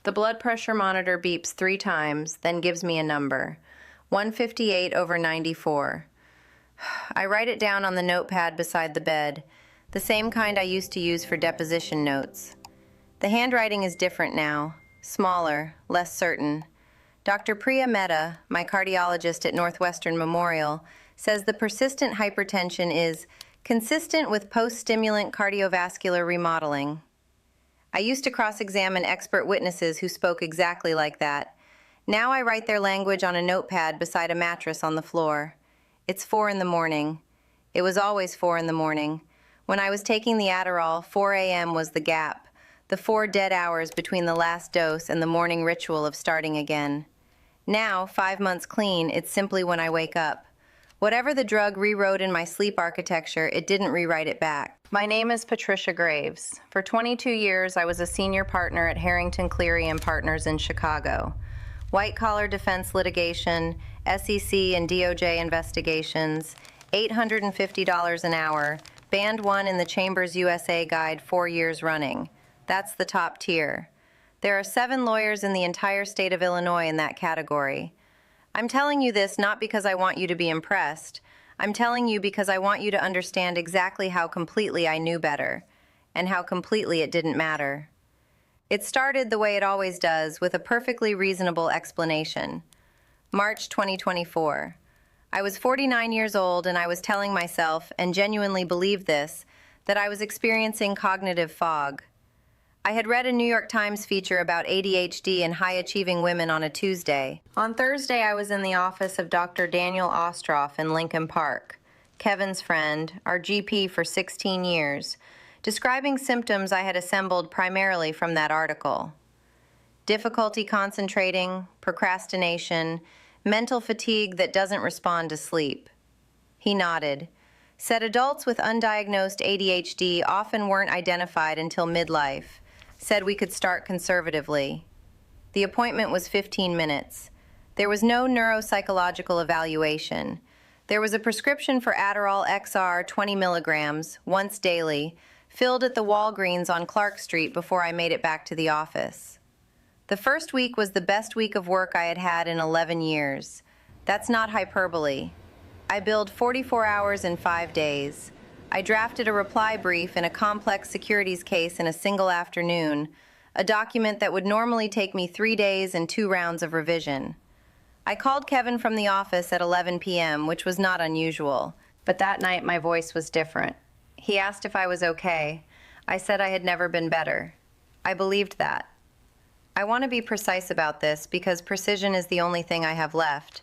The blood pressure monitor beeps 3 times, then gives me a number. 158/94. I write it down on the notepad beside the bed, the same kind I used to use for deposition notes. The handwriting is different now, smaller, less certain. Dr. Priya Mehta, my cardiologist at Northwestern Memorial, says the persistent hypertension is consistent with post-stimulant cardiovascular remodeling. I used to cross-examine expert witnesses who spoke exactly like that. Now I write their language on a notepad beside a mattress on the floor. It's 4 in the morning. It was always 4 in the morning. When I was taking the Adderall, 4 a.m. was the gap, the 4 dead hours between the last dose and the morning ritual of starting again. Now, 5 months clean, it's simply when I wake up. Whatever the drug rewrote in my sleep architecture, it didn't rewrite it back. My name is Patricia Graves. For 22 years, I was a senior partner at Harrington, Cleary & Partners in Chicago. White-collar defense litigation, SEC and DOJ investigations, $850 an hour, Band 1 in the Chambers USA Guide 4 years running. That's the top tier. There are 7 lawyers in the entire state of Illinois in that category. I'm telling you this not because I want you to be impressed. I'm telling you because I want you to understand exactly how completely I knew better, and how completely it didn't matter. It started the way it always does, with a perfectly reasonable explanation. March 2024. I was 49 years old and I was telling myself, and genuinely believed this, that I was experiencing cognitive fog. I had read a New York Times feature about ADHD and high-achieving women on a Tuesday. On Thursday, I was in the office of Dr. Daniel Ostroff in Lincoln Park, Kevin's friend, our GP for 16 years, describing symptoms I had assembled primarily from that article. Difficulty concentrating, procrastination, mental fatigue that doesn't respond to sleep. He nodded, said adults with undiagnosed ADHD often weren't identified until midlife, said we could start conservatively. The appointment was 15 minutes. There was no neuropsychological evaluation. There was a prescription for Adderall XR 20 milligrams, once daily, filled at the Walgreens on Clark Street before I made it back to the office. The first week was the best week of work I had had in 11 years. That's not hyperbole. I billed 44 hours in 5 days. I drafted a reply brief in a complex securities case in a single afternoon, a document that would normally take me 3 days and 2 rounds of revision. I called Kevin from the office at 11 p.m., which was not unusual, but that night my voice was different. He asked if I was okay. I said I had never been better. I believed that. I want to be precise about this because precision is the only thing I have left.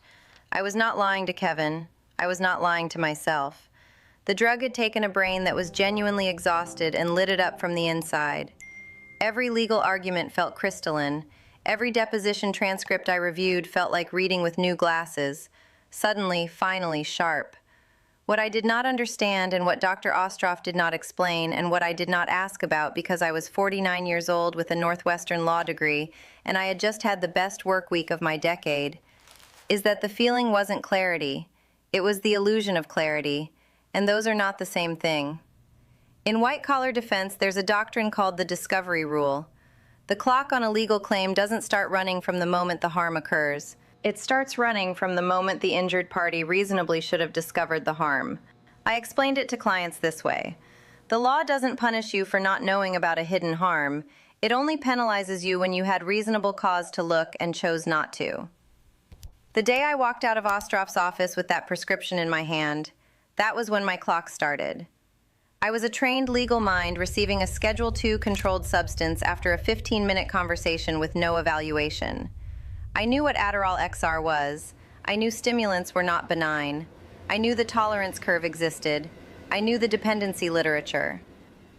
I was not lying to Kevin. I was not lying to myself. The drug had taken a brain that was genuinely exhausted and lit it up from the inside. Every legal argument felt crystalline. Every deposition transcript I reviewed felt like reading with new glasses. Suddenly, finally, sharp. What I did not understand and what Dr. Ostroff did not explain and what I did not ask about because I was 49 years old with a Northwestern law degree and I had just had the best work week of my decade, is that the feeling wasn't clarity. It was the illusion of clarity. And those are not the same thing. In white-collar defense, there's a doctrine called the discovery rule. The clock on a legal claim doesn't start running from the moment the harm occurs. It starts running from the moment the injured party reasonably should have discovered the harm. I explained it to clients this way. The law doesn't punish you for not knowing about a hidden harm. It only penalizes you when you had reasonable cause to look and chose not to. The day I walked out of Ostroff's office with that prescription in my hand, that was when my clock started. I was a trained legal mind receiving a Schedule II controlled substance after a 15-minute conversation with no evaluation. I knew what Adderall XR was. I knew stimulants were not benign. I knew the tolerance curve existed. I knew the dependency literature.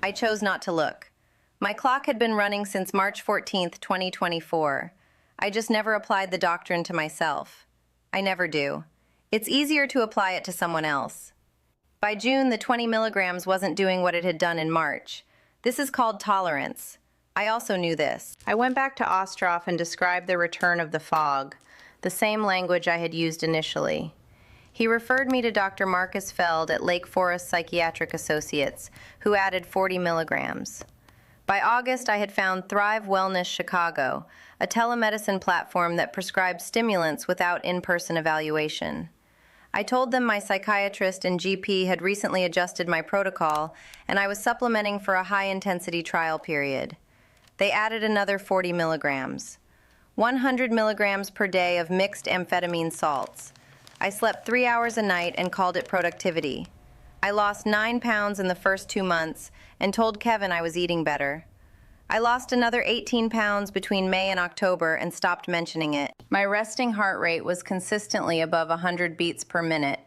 I chose not to look. My clock had been running since March 14th, 2024. I just never applied the doctrine to myself. I never do. It's easier to apply it to someone else. By June, the 20 milligrams wasn't doing what it had done in March. This is called tolerance. I also knew this. I went back to Ostroff and described the return of the fog, the same language I had used initially. He referred me to Dr. Marcus Feld at Lake Forest Psychiatric Associates, who added 40 milligrams. By August, I had found Thrive Wellness Chicago, a telemedicine platform that prescribes stimulants without in-person evaluation. I told them my psychiatrist and GP had recently adjusted my protocol, and I was supplementing for a high-intensity trial period. They added another 40 milligrams. 100 milligrams per day of mixed amphetamine salts. I slept 3 hours a night and called it productivity. I lost 9 pounds in the first 2 months and told Kevin I was eating better. I lost another 18 pounds between May and October and stopped mentioning it. My resting heart rate was consistently above 100 beats per minute,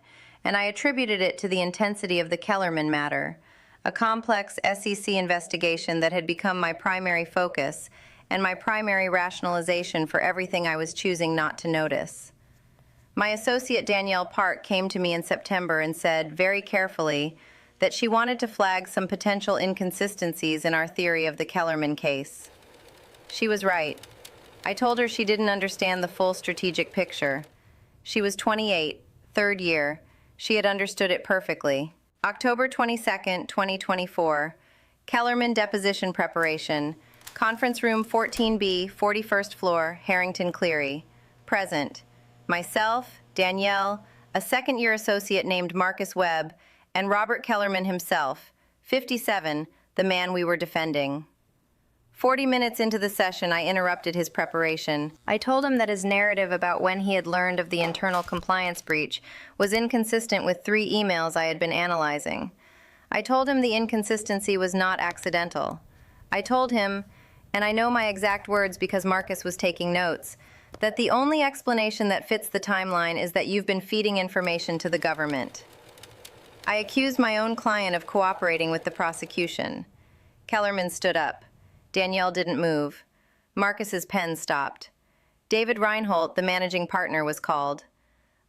and I attributed it to the intensity of the Kellerman matter, a complex SEC investigation that had become my primary focus and my primary rationalization for everything I was choosing not to notice. My associate Danielle Park came to me in September and said, very carefully, that she wanted to flag some potential inconsistencies in our theory of the Kellerman case. She was right. I told her she didn't understand the full strategic picture. She was 28, third year. She had understood it perfectly. October 22nd, 2024, Kellerman deposition preparation, conference room 14B, 41st floor, Harrington Cleary. Present. Myself, Danielle, a second-year associate named Marcus Webb, and Robert Kellerman himself, 57, the man we were defending. 40 minutes into the session, I interrupted his preparation. I told him that his narrative about when he had learned of the internal compliance breach was inconsistent with 3 emails I had been analyzing. I told him the inconsistency was not accidental. I told him, and I know my exact words because Marcus was taking notes, that the only explanation that fits the timeline is that you've been feeding information to the government. I accused my own client of cooperating with the prosecution. Kellerman stood up. Danielle didn't move. Marcus's pen stopped. David Reinhold, the managing partner, was called.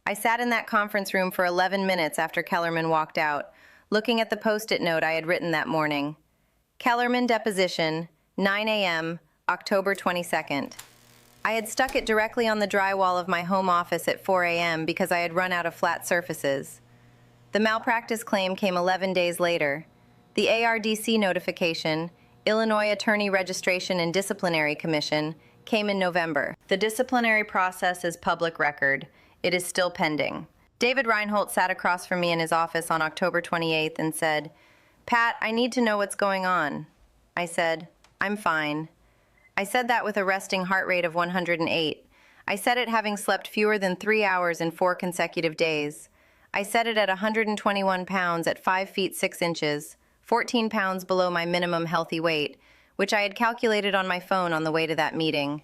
I sat in that conference room for 11 minutes after Kellerman walked out, looking at the post-it note I had written that morning. Kellerman deposition, 9 a.m., October 22nd. I had stuck it directly on the drywall of my home office at 4 a.m. because I had run out of flat surfaces. The malpractice claim came 11 days later. The ARDC notification, Illinois Attorney Registration and Disciplinary Commission, came in November. The disciplinary process is public record. It is still pending. David Reinhold sat across from me in his office on October 28th and said, "Pat, I need to know what's going on." I said, "I'm fine." I said that with a resting heart rate of 108. I said it having slept fewer than 3 hours in 4 consecutive days. I said it at 121 pounds at 5 feet 6 inches, 14 pounds below my minimum healthy weight, which I had calculated on my phone on the way to that meeting.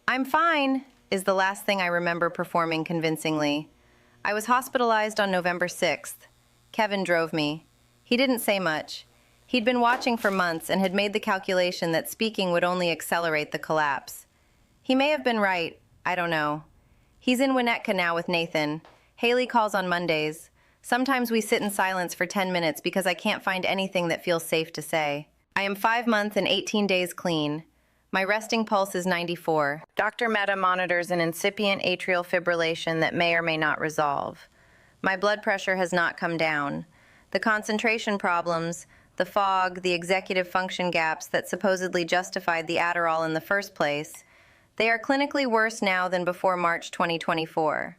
"I'm fine," is the last thing I remember performing convincingly. I was hospitalized on November 6th. Kevin drove me. He didn't say much. He'd been watching for months and had made the calculation that speaking would only accelerate the collapse. He may have been right. I don't know. He's in Winnetka now with Nathan. Haley calls on Mondays. Sometimes we sit in silence for 10 minutes because I can't find anything that feels safe to say. I am 5 months and 18 days clean. My resting pulse is 94. Dr. Mehta monitors an incipient atrial fibrillation that may or may not resolve. My blood pressure has not come down. The concentration problems, the fog, the executive function gaps that supposedly justified the Adderall in the first place, they are clinically worse now than before March 2024.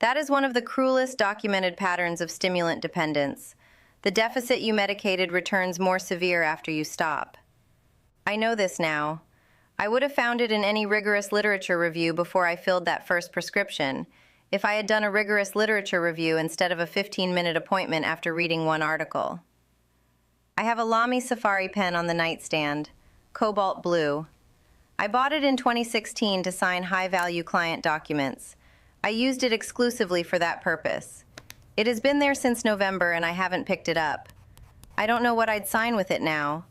That is one of the cruelest documented patterns of stimulant dependence. The deficit you medicated returns more severe after you stop. I know this now. I would have found it in any rigorous literature review before I filled that first prescription, if I had done a rigorous literature review instead of a 15-minute appointment after reading one article. I have a Lamy Safari pen on the nightstand, cobalt blue. I bought it in 2016 to sign high-value client documents. I used it exclusively for that purpose. It has been there since November and I haven't picked it up. I don't know what I'd sign with it now.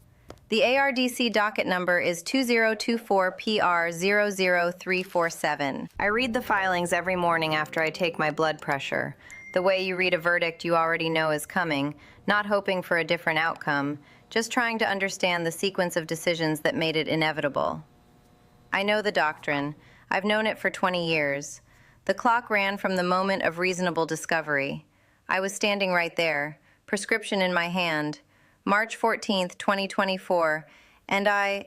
The ARDC docket number is 2024PR00347. I read the filings every morning after I take my blood pressure. The way you read a verdict you already know is coming, not hoping for a different outcome, just trying to understand the sequence of decisions that made it inevitable. I know the doctrine. I've known it for 20 years. The clock ran from the moment of reasonable discovery. I was standing right there, prescription in my hand, March 14th, 2024, And I